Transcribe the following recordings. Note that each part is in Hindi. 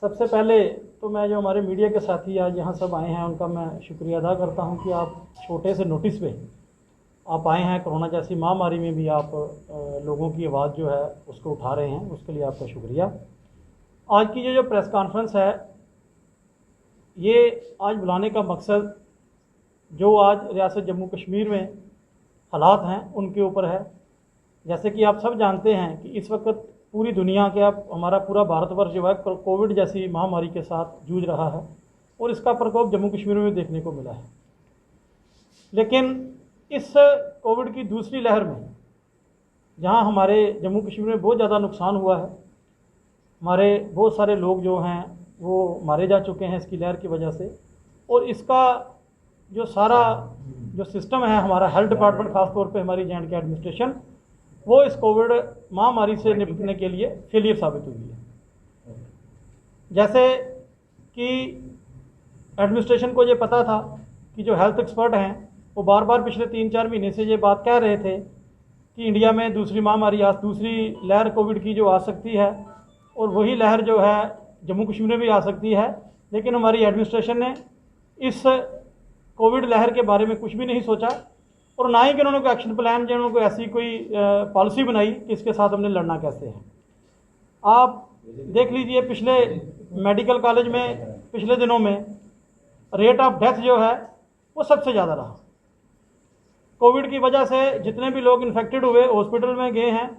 सबसे पहले तो मैं जो हमारे मीडिया के साथी आज यहाँ सब आए हैं उनका मैं शुक्रिया अदा करता हूँ कि आप छोटे से नोटिस पे आप आए हैं। कोरोना जैसी महामारी में भी आप लोगों की आवाज़ जो है उसको उठा रहे हैं, उसके लिए आपका शुक्रिया। आज की जो प्रेस कॉन्फ्रेंस है, ये आज बुलाने का मकसद जो आज रियासत जम्मू कश्मीर में हालात हैं उनके ऊपर है। जैसे कि आप सब जानते हैं कि इस वक्त पूरी दुनिया के हमारा पूरा भारतवर्ष जो है कोविड जैसी महामारी के साथ जूझ रहा है और इसका प्रकोप जम्मू कश्मीर में देखने को मिला है। लेकिन इस कोविड की दूसरी लहर में जहां हमारे जम्मू कश्मीर में बहुत ज़्यादा नुकसान हुआ है, हमारे बहुत सारे लोग जो हैं वो मारे जा चुके हैं इसकी लहर की वजह से, और इसका जो सारा जो सिस्टम है हमारा हेल्थ डिपार्टमेंट, ख़ास तौर पे हमारी J&K एडमिनिस्ट्रेशन, वो इस कोविड महामारी से निपटने के लिए फेलियर साबित हुई है। जैसे कि एडमिनिस्ट्रेशन को ये पता था कि जो हेल्थ एक्सपर्ट हैं वो बार बार पिछले 3-4 महीने से ये बात कह रहे थे कि इंडिया में दूसरी महामारी दूसरी लहर कोविड की जो आ सकती है और वही लहर जो है जम्मू कश्मीर में भी आ सकती है। लेकिन हमारी एडमिनिस्ट्रेशन ने इस कोविड लहर के बारे में कुछ भी नहीं सोचा और ना ही कि उन्होंने कोई एक्शन प्लान या उन्होंने ऐसी कोई पॉलिसी बनाई कि इसके साथ हमने लड़ना कैसे है। आप देख लीजिए, पिछले मेडिकल कॉलेज में पिछले दिनों में रेट ऑफ डेथ जो है वो सबसे ज़्यादा रहा। कोविड की वजह से जितने भी लोग इन्फेक्टेड हुए हॉस्पिटल में गए हैं,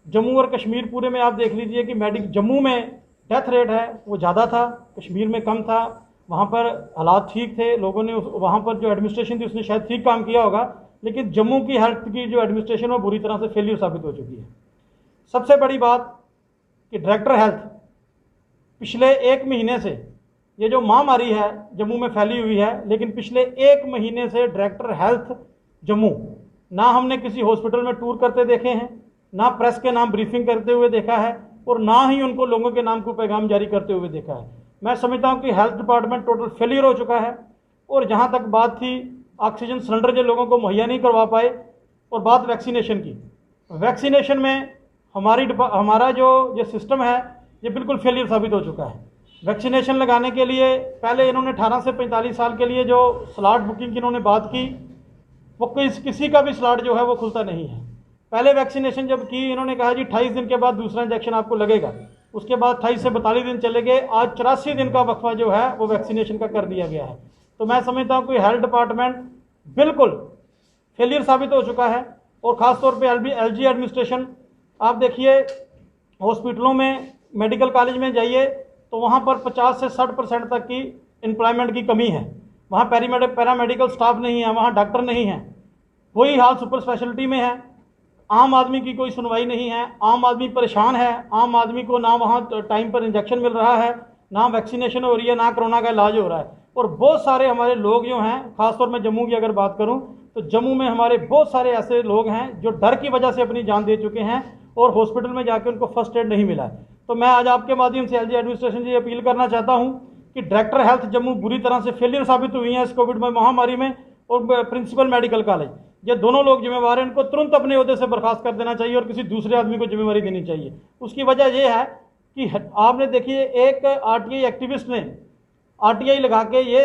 जम्मू और कश्मीर पूरे में आप देख लीजिए कि जम्मू में डेथ रेट है वो ज़्यादा था, कश्मीर में कम था। वहाँ पर हालात ठीक थे, लोगों ने वहाँ पर जो एडमिनिस्ट्रेशन थी उसने शायद ठीक काम किया होगा, लेकिन जम्मू की हेल्थ की जो एडमिनिस्ट्रेशन वो बुरी तरह से फेलियर साबित हो चुकी है। सबसे बड़ी बात कि डायरेक्टर हेल्थ पिछले 1 महीने से, ये जो महामारी है जम्मू में फैली हुई है, लेकिन पिछले 1 महीने से डायरेक्टर हेल्थ जम्मू ना हमने किसी हॉस्पिटल में टूर करते देखे हैं, ना प्रेस के नाम ब्रीफिंग करते हुए देखा है और ना ही उनको लोगों के नाम को पैगाम जारी करते हुए देखा है। मैं समझता हूं कि हेल्थ डिपार्टमेंट टोटल फेलियर हो चुका है। और जहां तक बात थी ऑक्सीजन सिलेंडर जो लोगों को मुहैया नहीं करवा पाए, और बात वैक्सीनेशन की, वैक्सीनेशन में हमारा जो सिस्टम है ये बिल्कुल फेलियर साबित हो चुका है। वैक्सीनेशन लगाने के लिए पहले इन्होंने 18 से 45 साल के लिए जो स्लॉट बुकिंग की इन्होंने बात की, वो किसी का भी स्लॉट जो है वो खुलता नहीं है। पहले वैक्सीनेशन जब की इन्होंने कहा जी 28 दिन के बाद दूसरा इंजेक्शन आपको लगेगा, उसके बाद 28 से 42 दिन चले गए, आज 84 दिन का वक्फा जो है वो वैक्सीनेशन का कर दिया गया है। तो मैं समझता हूँ कि हेल्थ डिपार्टमेंट बिल्कुल फेलियर साबित हो चुका है। और ख़ासतौर पे LG एडमिनिस्ट्रेशन, आप देखिए हॉस्पिटलों में, मेडिकल कॉलेज में जाइए तो वहाँ पर 50 से 60% तक की एम्प्लॉयमेंट की कमी है। वहाँ पैरामेडिकल स्टाफ नहीं है, वहाँ डॉक्टर नहीं है। वही हाल सुपर स्पेशलिटी में है। आम आदमी की कोई सुनवाई नहीं है, आम आदमी परेशान है, आम आदमी को ना वहाँ टाइम पर इंजेक्शन मिल रहा है, ना वैक्सीनेशन हो रही है, ना कोरोना का इलाज हो रहा है। और बहुत सारे हमारे लोग जो हैं, खासतौर में जम्मू की अगर बात करूं तो जम्मू में हमारे बहुत सारे ऐसे लोग हैं जो डर की वजह से अपनी जान दे चुके हैं और हॉस्पिटल में जाके उनको फर्स्ट एड नहीं मिला है। तो मैं आज आपके माध्यम से LG एडमिनिस्ट्रेशन से अपील करना चाहता हूँ कि डायरेक्टर हेल्थ जम्मू बुरी तरह से फेलियर साबित हुई है इस कोविड महामारी में, और प्रिंसिपल मेडिकल कॉलेज, ये दोनों लोग जिम्मेवार हैं, इनको तुरंत अपने ओहदे से बर्खास्त कर देना चाहिए और किसी दूसरे आदमी को जिम्मेवारी देनी चाहिए। उसकी वजह यह है कि आपने देखिए एक RTI एक्टिविस्ट ने RTI लगा के ये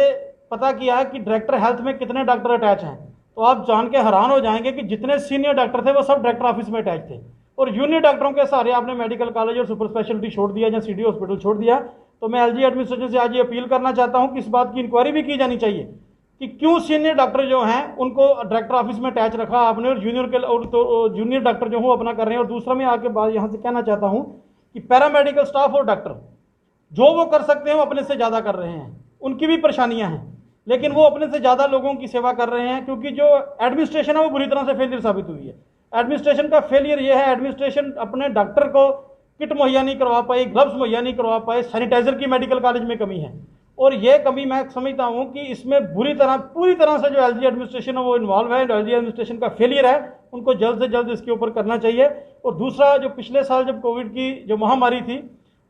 पता किया है कि डायरेक्टर हेल्थ में कितने डॉक्टर अटैच हैं, तो आप जान के हैरान हो जाएंगे कि जितने सीनियर डॉक्टर थे वो सब डायरेक्टर ऑफिस में अटैच थे। और जूनियर डॉक्टरों के सहारे आपने मेडिकल कॉलेज और सुपर स्पेशलिटी छोड़ दिया या CD हॉस्पिटल छोड़ दिया। तो मैं LG एडमिनिस्ट्रेशन से आज ये अपील करना चाहता हूँ कि इस बात की इंक्वायरी भी की जानी चाहिए कि क्यों सीनियर डॉक्टर जो हैं उनको डायरेक्टर ऑफिस में अटैच रखा आपने और जूनियर डॉक्टर जो हूँ अपना कर रहे हैं। और दूसरा मैं आगे बात यहाँ से कहना चाहता हूँ कि पैरामेडिकल स्टाफ और डॉक्टर जो वो कर सकते हैं वो अपने से ज़्यादा कर रहे हैं, उनकी भी परेशानियाँ हैं, लेकिन वो अपने से ज़्यादा लोगों की सेवा कर रहे हैं, क्योंकि जो एडमिनिस्ट्रेशन है वो बुरी तरह से फेलियर साबित हुई है। एडमिनिस्ट्रेशन का फेलियर ये है, एडमिनिस्ट्रेशन अपने डॉक्टर को किट मुहैया नहीं करवा पाई, ग्लव्स मुहैया नहीं करवा पाए, सैनिटाइजर की मेडिकल कॉलेज में कमी है। और ये कमी मैं समझता हूँ कि इसमें पूरी तरह से जो LG एडमिनिस्ट्रेशन है वो इन्वॉल्व है। LG एडमिनिस्ट्रेशन का फेलियर है, उनको जल्द से जल्द इसके ऊपर करना चाहिए। और दूसरा, जो पिछले साल जब कोविड की जो महामारी थी,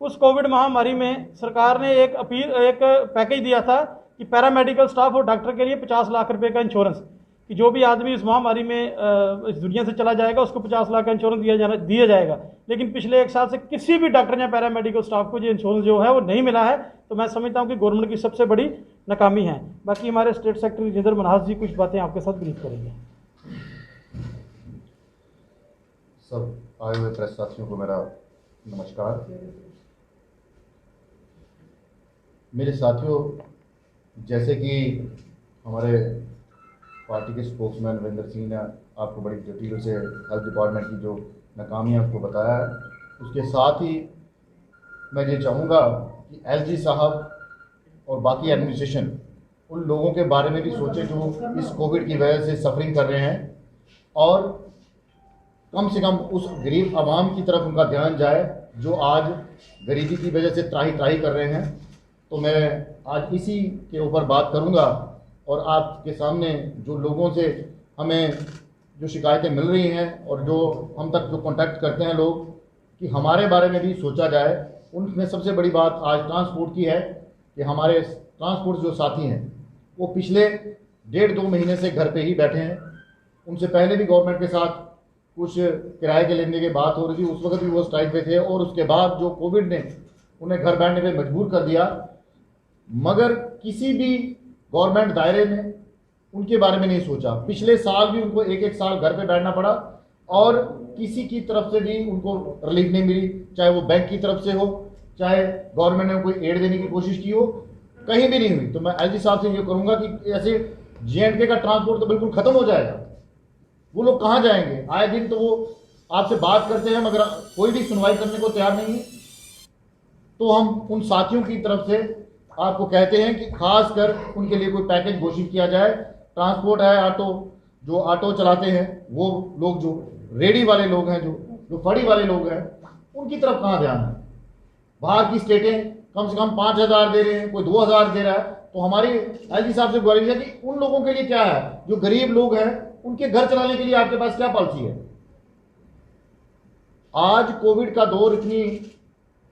उस कोविड महामारी में सरकार ने एक पैकेज दिया था कि पैरामेडिकल स्टाफ और डॉक्टर के लिए 50 लाख रुपए का इंश्योरेंस, कि जो भी आदमी इस महामारी में इस दुनिया से चला जाएगा उसको 50 लाख का इंश्योरेंस दिया जाएगा। लेकिन पिछले 1 साल से किसी भी डॉक्टर या पैरामेडिकल स्टाफ को जो इंश्योरेंस जो है वो नहीं मिला है। तो मैं समझता हूँ कि गवर्नमेंट की सबसे बड़ी नाकामी है। बाकी हमारे स्टेट सेक्रेटरी जिंदर मनहास जी कुछ बातें आपके साथ ब्रीफ करेंगे। सब आए हुए प्रेस साथियों को मेरा नमस्कार। मेरे साथियों, जैसे कि हमारे पार्टी के स्पोक्समैन रविंदर सिंह ने आपको बड़ी डिटेल से हेल्थ डिपार्टमेंट की जो नाकामियाँ आपको बताया है, उसके साथ ही मैं ये चाहूँगा कि एलजी साहब और बाकी एडमिनिस्ट्रेशन उन लोगों के बारे में भी सोचे जो इस कोविड की वजह से सफरिंग कर रहे हैं, और कम से कम उस गरीब आवाम की तरफ उनका ध्यान जाए जो आज गरीबी की वजह से त्राही त्राही कर रहे हैं। तो मैं आज इसी के ऊपर बात करूंगा, और आपके सामने जो लोगों से हमें जो शिकायतें मिल रही हैं और जो हम तक जो कांटेक्ट करते हैं लोग कि हमारे बारे में भी सोचा जाए, उनमें सबसे बड़ी बात आज ट्रांसपोर्ट की है कि हमारे ट्रांसपोर्ट जो साथी हैं वो पिछले 1.5-2 महीने से घर पे ही बैठे हैं। उनसे पहले भी गवर्नमेंट के साथ कुछ किराए के लेने की बात हो रही थी, उस वक्त भी वो स्ट्राइक पे थे, और उसके बाद जो कोविड ने उन्हें घर बैठने पे मजबूर कर दिया, मगर किसी भी गवर्नमेंट दायरे में उनके बारे में नहीं सोचा। पिछले साल भी उनको 1-1 साल घर पे बैठना पड़ा और किसी की तरफ से भी उनको रिलीफ नहीं मिली, चाहे वो बैंक की तरफ से हो, चाहे गवर्नमेंट ने कोई एड देने की कोशिश की हो, कहीं भी नहीं हुई। तो मैं एलजी साहब से ये करूँगा कि ऐसे JNK का ट्रांसपोर्ट तो बिल्कुल ख़त्म हो जाएगा। वो लोग कहाँ जाएंगे? आए दिन तो वो आपसे बात करते हैं मगर कोई भी सुनवाई करने को तैयार नहीं है। तो हम उन साथियों की तरफ से आपको कहते हैं कि खास कर उनके लिए कोई पैकेज घोषित किया जाए। ट्रांसपोर्ट है, जो ऑटो चलाते हैं, वो लोग जो रेडी वाले लोग हैं, जो फड़ी वाले लोग हैं, उनकी तरफ कहाँ ध्यान है? बाहर की स्टेटें कम से कम 5,000 दे रहे हैं, कोई 2,000 दे रहा है। तो हमारी एलजी साहब से गुजारिश है कि उन लोगों के लिए क्या है, जो गरीब लोग हैं, उनके घर चलाने के लिए आपके पास क्या पॉलिसी है? आज कोविड का दौर इतनी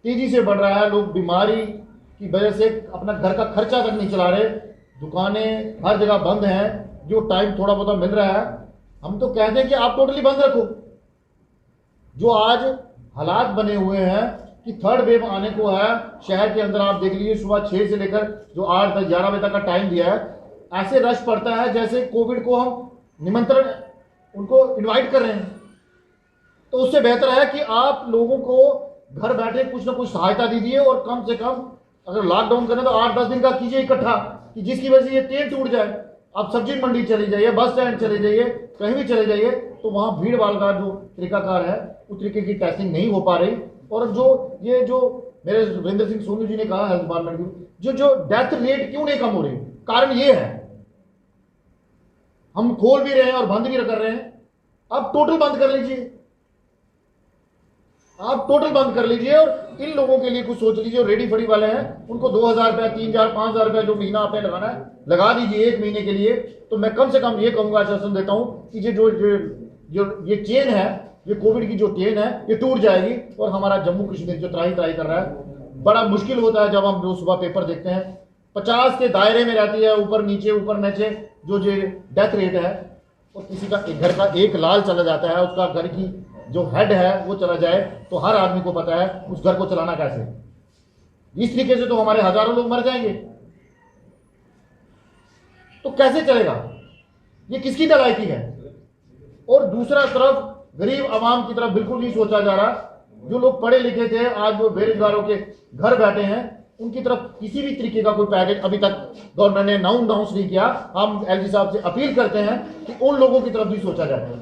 तेजी से बढ़ रहा है, लोग बीमारी की वजह से अपना घर का खर्चा तक नहीं चला रहे, दुकानें हर जगह बंद हैं, जो टाइम थोड़ा बहुत मिल रहा है हम तो कहते हैं कि आप टोटली बंद रखो। जो आज हालात बने हुए हैं कि 3rd वेव आने को है, शहर के अंदर आप देख लीजिए सुबह 6 से लेकर जो 8, 10, 11 बजे तक का टाइम दिया है, ऐसे रश पड़ता है जैसे कोविड को हम निमंत्रण उनको इनवाइट कर रहे हैं। तो उससे बेहतर है कि आप लोगों को घर बैठे कुछ ना कुछ सहायता दीजिए, और कम से कम अगर लॉकडाउन करना तो 8-10 दिन का कीजिए इकट्ठा, कि जिसकी वजह से ये चेन टूट जाए। आप सब्जी मंडी चले जाइए, बस स्टैंड चले जाइए, कहीं भी चले जाइए, तो वहाँ भीड़ वाला जो तरीकाकार है उस तरीके की टेस्टिंग नहीं हो पा रही। और जो मेरे रविंदर सिंह सोनू जी ने कहा हेल्थ डिपार्टमेंट की जो डेथ रेट क्यों नहीं कम हो रही, कारण ये है हम खोल भी रहे हैं और बंद भी कर रहे हैं। आप टोटल बंद कर लीजिए, आप टोटल बंद कर लीजिए, और इन लोगों के लिए कुछ सोच लीजिए। रेडी फड़ी वाले हैं उनको 2,000 रुपया, 3,000, 5,000 रुपया जो महीना आपने लगाना है लगा दीजिए 1 महीने के लिए। तो मैं कम से कम ये कहूंगा, आश्वासन देता हूं कि ये चेन है, ये कोविड की जो चेन है, ये टूट जाएगी। और हमारा जम्मू कश्मीर जो त्राही त्राही कर रहा है, बड़ा मुश्किल होता है जब हम रोज सुबह पेपर देखते हैं 50 के दायरे में रहती है, ऊपर नीचे जो डेथ रेट है, और किसी का घर का एक लाल चला जाता है, उसका घर की जो हेड है वो चला जाए, तो हर आदमी को पता है उस घर को चलाना कैसे। इस तरीके से तो हमारे हजारों लोग मर जाएंगे, तो कैसे चलेगा? ये किसकी नलायकी है? और दूसरा तरफ गरीब आवाम की तरफ बिल्कुल नहीं सोचा जा रहा। जो लोग पढ़े लिखे थे आज वो बेरोजगारों के घर बैठे हैं, उनकी तरफ किसी भी तरीके का कोई पैकेज अभी तक गवर्नमेंट ने अनाउंस नहीं किया। हम एलजी साहब से अपील करते हैं कि उन लोगों की तरफ भी सोचा जाए।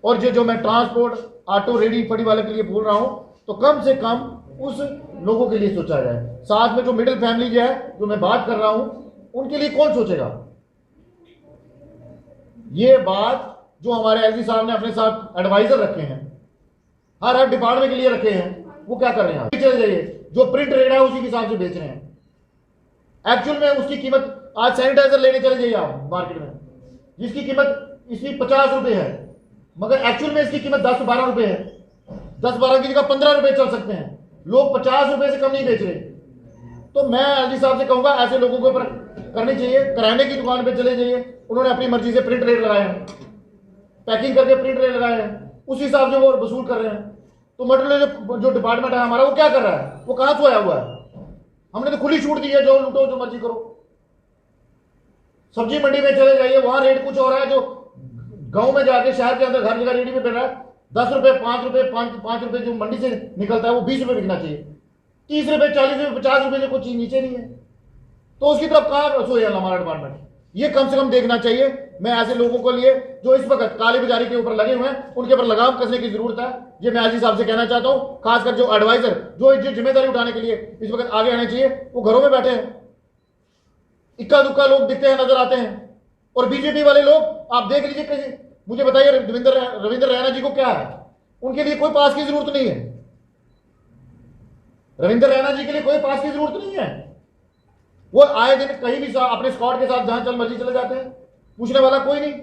और जो मैं ट्रांसपोर्ट ऑटो रेडी फड़ी वाले के लिए बोल रहा हूं, तो कम से कम उस लोगों के लिए सोचा जाए। साथ में जो मिडिल फैमिली है, जो मैं बात कर रहा हूं, उनके लिए कौन सोचेगा? ये बात जो हमारे एलजी साहब ने अपने साथ एडवाइजर रखे हैं, हर डिपार्टमेंट के लिए रखे हैं, वो क्या कर रहे हैं? चले जाइए, जो प्रिंट रेट है उसी के हिसाब से बेच रहे हैं। एक्चुअल में उसकी कीमत, आज सैनिटाइजर लेने चले जाइए आप मार्केट में, जिसकी कीमत इसकी 50 रुपए है, मगर एक्चुअल में इसकी कीमत 10-12 रुपए है। 10-12 की जगह 15 रुपए चल सकते हैं, लोग 50 रुपए से कम नहीं बेच रहे। तो मैं एलजी साहब से कहूंगा ऐसे लोगों के ऊपर करनी चाहिए, कराने की दुकान पे चले जाइए, उन्होंने अपनी मर्जी से प्रिंट रेट लगाए हैं, पैकिंग करके प्रिंट रेट लगाए हैं, उस हिसाब से वो वसूल कर रहे हैं। तो मटेरियल जो डिपार्टमेंट है हमारा, वो क्या कर रहा है? वो कहां सोया हुआ है? हमने तो खुली छूट दी है, जो लूटो जो मर्जी करो। सब्जी मंडी में चले जाइए, वहां रेट कुछ हो रहा है, जो गांव में जाके शहर के अंदर हर जगह रेडी में बिक रहा है 10 रुपए, 5 रुपए, 5 रुपए जो मंडी से निकलता है वो 20 रुपए बिकना चाहिए। 30 रुपए, 40 रुपए, 50 रुपए से कोई चीज नीचे नहीं है, तो उसकी तरफ कहां सोया हमारा डिपार्टमेंट? ये कम से कम देखना चाहिए। मैं ऐसे लोगों को लिए जो इस वक्त काली बाजारी के ऊपर लगे हुए हैं, उनके ऊपर लगाम कसने की जरूरत है। ये मैं आजी साहब से कहना चाहता हूं, खासकर जो एडवाइजर जो जिम्मेदारी उठाने के लिए इस वक्त आगे आने चाहिए, वो घरों में बैठे हैं। इक्का दुक्का लोग दिखते हैं, नजर आते हैं। और बीजेपी वाले लोग आप देख लीजिए, कैसे मुझे बताइए रविंद्र रैना जी को क्या है? उनके लिए कोई पास की जरूरत नहीं है। रविंद्र रैना जी के लिए कोई पास की जरूरत नहीं है। वो आए दिन कहीं भी अपने स्क्वाड के साथ जहां चल मर्जी चले जाते हैं, पूछने वाला कोई नहीं।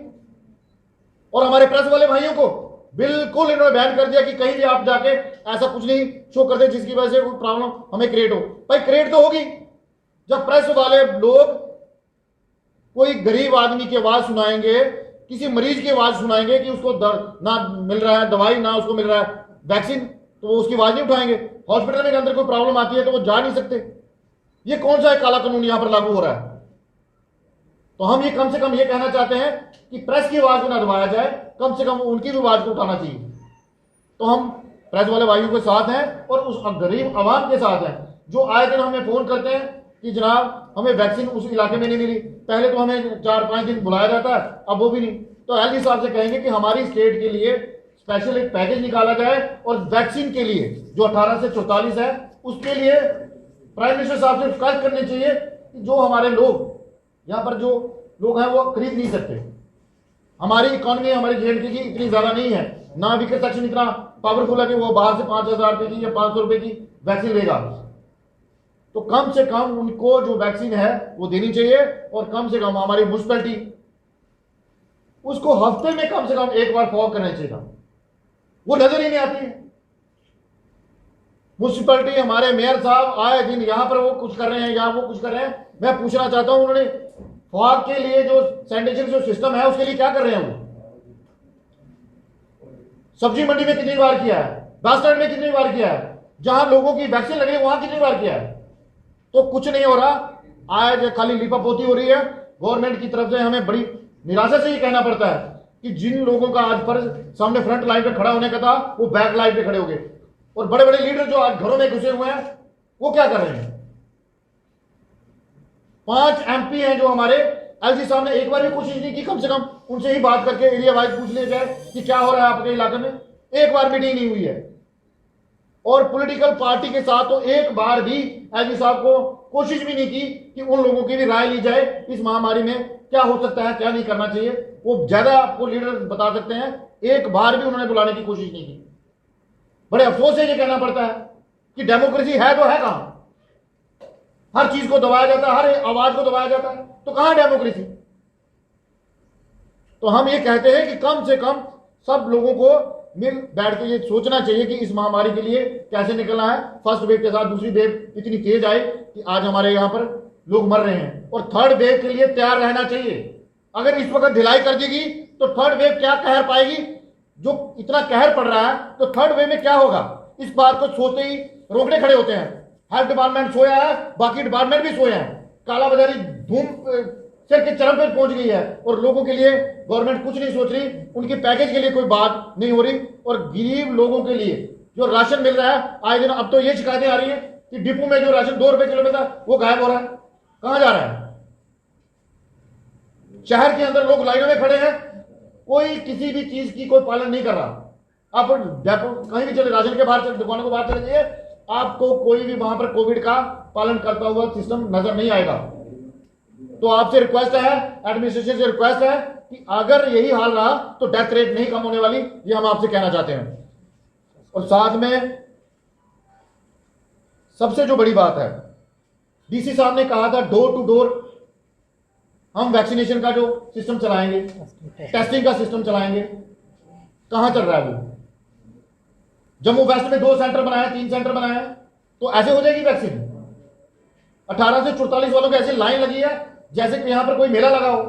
और हमारे प्रेस वाले भाइयों को बिल्कुल इन्होंने बैन कर दिया कि कहीं भी आप जाके ऐसा कुछ नहीं शो कर दे जिसकी वजह से कोई प्रॉब्लम हमें क्रिएट हो। भाई क्रिएट तो होगी जब प्रेस वाले लोग कोई गरीब आदमी की आवाज सुनाएंगे, किसी मरीज की आवाज सुनाएंगे कि उसको ना मिल रहा है दवाई, ना उसको मिल रहा है वैक्सीन, तो वो उसकी आवाज नहीं उठाएंगे। हॉस्पिटल में अंदर कोई प्रॉब्लम आती है तो वो जा नहीं सकते। ये कौन सा काला कानून यहां पर लागू हो रहा है? तो हम ये कम से कम ये कहना चाहते हैं कि प्रेस की आवाज को ना दबाया जाए, कम से कम उनकी भी आवाज को उठाना चाहिए। तो हम प्रेस वाले भाइयों के साथ हैं और उस गरीब आवाम के साथ हैं जो आए दिन हमें फोन करते हैं कि जनाब हमें वैक्सीन उस इलाके में नहीं मिली। पहले तो हमें 4-5 दिन बुलाया जाता है, अब वो भी नहीं। तो एलजी साहब से कहेंगे कि हमारी स्टेट के लिए स्पेशल एक पैकेज निकाला जाए और वैक्सीन के लिए जो 18 से 44 है उसके लिए प्राइम मिनिस्टर साहब से रिक्वेस्ट करनी चाहिए कि जो हमारे लोग यहां पर जो लोग हैं वो खरीद नहीं सकते। हमारी इकोनॉमी हमारी जेएनके की इतनी ज्यादा नहीं है, ना विकेट सेक्शन इतना पावरफुल है कि वो बाहर से 5,000 रुपए की या 500 रुपए की वैक्सीन लेगा। तो कम से कम उनको जो वैक्सीन है वो देनी चाहिए और कम से कम हमारी म्युनिसिपैलिटी उसको हफ्ते में कम से कम एक बार फॉग करना चाहिए। वो नजर ही नहीं आती है। म्युनिसिपैलिटी हमारे मेयर साहब आए दिन यहां पर वो कुछ कर रहे हैं, यहां वो कुछ कर रहे हैं। मैं पूछना चाहता हूं उन्होंने फॉग के लिए जो सैनिटेशन जो सिस्टम है उसके लिए क्या कर रहे हैं? वो सब्जी मंडी में कितनी बार किया है, बस स्टैंड में कितनी बार किया है, जहां लोगों की वैक्सीन लग रही है वहां कितनी बार किया है? तो कुछ नहीं हो रहा। आज खाली लिपापोती हो रही है। गवर्नमेंट की तरफ से हमें बड़ी निराशा से ये कहना पड़ता है कि जिन लोगों का आज फर्ज सामने फ्रंट लाइन पे खड़ा होने का था वो बैक लाइन पे खड़े हो गए। और बड़े बड़े लीडर जो आज घरों में घुसे हुए हैं वो क्या कर रहे हैं? 5 एमपी हैं जो हमारे, एलजी साहब ने एक बार भी कोशिश नहीं की कम से कम उनसे ही बात करके एरिया वाइज पूछ लिया जाए कि क्या हो रहा है आपके इलाके में। एक बार मीटिंग नहीं हुई है। और पॉलिटिकल पार्टी के साथ तो एक बार भी एलजी साहब को कोशिश भी नहीं की कि उन लोगों की भी राय ली जाए इस महामारी में क्या हो सकता है, क्या नहीं करना चाहिए। वो ज्यादा आपको लीडर बता सकते हैं, एक बार भी उन्होंने बुलाने की कोशिश नहीं की। बड़े अफसोस से ये कहना पड़ता है कि डेमोक्रेसी है तो है कहां? हर चीज को दबाया जाता है, हर आवाज को दबाया जाता है, तो कहां डेमोक्रेसी? तो हम ये कहते हैं कि कम से कम सब लोगों को मिल बैठ के ये सोचना चाहिए कि इस महामारी के लिए कैसे निकलना है। फर्स्ट वेव के साथ दूसरी वेव इतनी तेज आई कि आज हमारे यहां पर लोग मर रहे हैं और थर्ड वेव के लिए तैयार रहना चाहिए। अगर इस वक्त ढिलाई कर देगी तो थर्ड वेव क्या कहर पाएगी? जो इतना कहर पड़ रहा है तो थर्ड वेव में क्या होगा? इस बात को सोचते ही रोकने खड़े होते हैं। हेल्थ डिपार्टमेंट सोया है, बाकी डिपार्टमेंट भी सोए हैं। कालाबाजारी धूम सिर के चरम पर पहुंच गई है और लोगों के लिए गवर्नमेंट कुछ नहीं सोच रही, उनके पैकेज के लिए कोई बात नहीं हो रही। और गरीब लोगों के लिए जो राशन मिल रहा है आए दिन, अब तो ये शिकायतें आ रही है कि डिपो में जो राशन 2 रुपए किलो में था वो गायब हो रहा है। कहां जा रहा है? शहर के अंदर लोग लाइनों में खड़े हैं, कोई किसी भी चीज की कोई पालन नहीं कर रहा। आप डेपो कहीं भी चले, राशन के बाहर दुकानों के बाहर चले जाइए, आपको कोई भी वहां पर कोविड का पालन करता हुआ सिस्टम नजर नहीं आएगा। तो आपसे रिक्वेस्ट है, एडमिनिस्ट्रेशन से रिक्वेस्ट है कि अगर यही हाल रहा तो डेथ रेट नहीं कम होने वाली, ये हम आपसे कहना चाहते हैं। और साथ में सबसे जो बड़ी बात है, डीसी साहब ने कहा था डोर टू डोर हम वैक्सीनेशन का जो सिस्टम चलाएंगे, टेस्टिंग का सिस्टम चलाएंगे। कहां चल रहा है वो? जम्मू वेस्ट में 2 सेंटर बनाए, 3 सेंटर बनाए, तो ऐसे हो जाएगी वैक्सीन? 18 से 44 वालों की ऐसी लाइन लगी है, जैसे कि यहाँ पर कोई मेला लगा हो,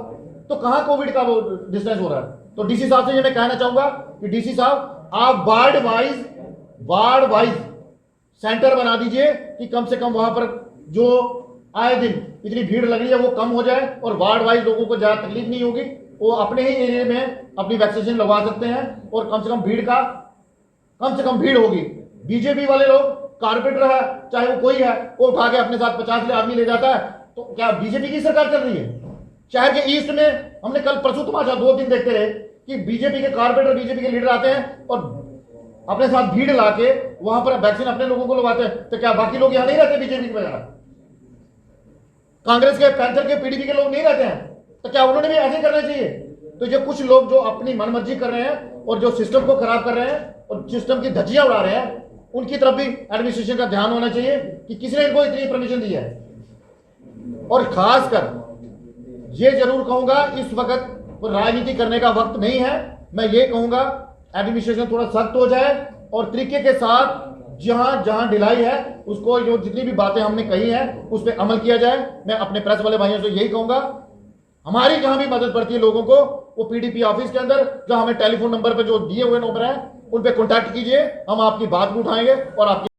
तो कहाँ कोविड का वो डिस्टेंस हो रहा है। तो डीसी साहब से ये मैं कहना चाहूंगा कि डीसी साहब आप वार्ड वाइज सेंटर बना दीजिए कि कम से कम वहां पर जो आए दिन इतनी भीड़ लग रही है वो कम हो जाए और वार्ड वाइज लोगों को ज्यादा तकलीफ नहीं होगी, वो अपने ही एरिया में अपनी वैक्सीनेशन लगवा सकते हैं और कम से कम भीड़ होगी। बीजेपी वाले लोग, कारपोरेटर है चाहे वो कोई है, वो उठा के अपने साथ 50 आदमी ले जाता है। तो क्या बीजेपी की सरकार चल रही है? शहर के ईस्ट में हमने कल परसों तमाशा 2 दिन देखते रहे कि बीजेपी के कारपोरेटर, बीजेपी के लीडर आते हैं और अपने साथ भीड़ लाके वहां पर वैक्सीन अपने लोगों को लगवाते हैं। तो क्या बाकी लोग यहां नहीं रहते? बीजेपी के वगैरह कांग्रेस के, पैंथर के, पीडीपी के लोग नहीं रहते हैं? तो क्या उन्होंने भी ऐसे करना चाहिए? तो ये कुछ लोग जो अपनी मनमर्जी कर रहे हैं और जो सिस्टम को खराब कर रहे हैं और सिस्टम की धज्जियां उड़ा रहे हैं, उनकी तरफ भी एडमिनिस्ट्रेशन का ध्यान होना चाहिए कि किसने इनको इतनी परमिशन दी है। और खासकर ये जरूर कहूंगा, इस वक्त राजनीति करने का वक्त नहीं है। मैं ये कहूंगा एडमिनिस्ट्रेशन थोड़ा सख्त हो जाए और तरीके के साथ जहां जहां ढिलाई है उसको, जो जितनी भी बातें हमने कही है उस पर अमल किया जाए। मैं अपने प्रेस वाले भाइयों से यही कहूंगा, हमारी जहां भी मदद पड़ती है लोगों को, वो पीडीपी ऑफिस के अंदर जो हमें टेलीफोन नंबर पे जो दिए हुए नंबर है उन पे कांटेक्ट कीजिए, हम आपकी बात भी उठाएंगे और आपकी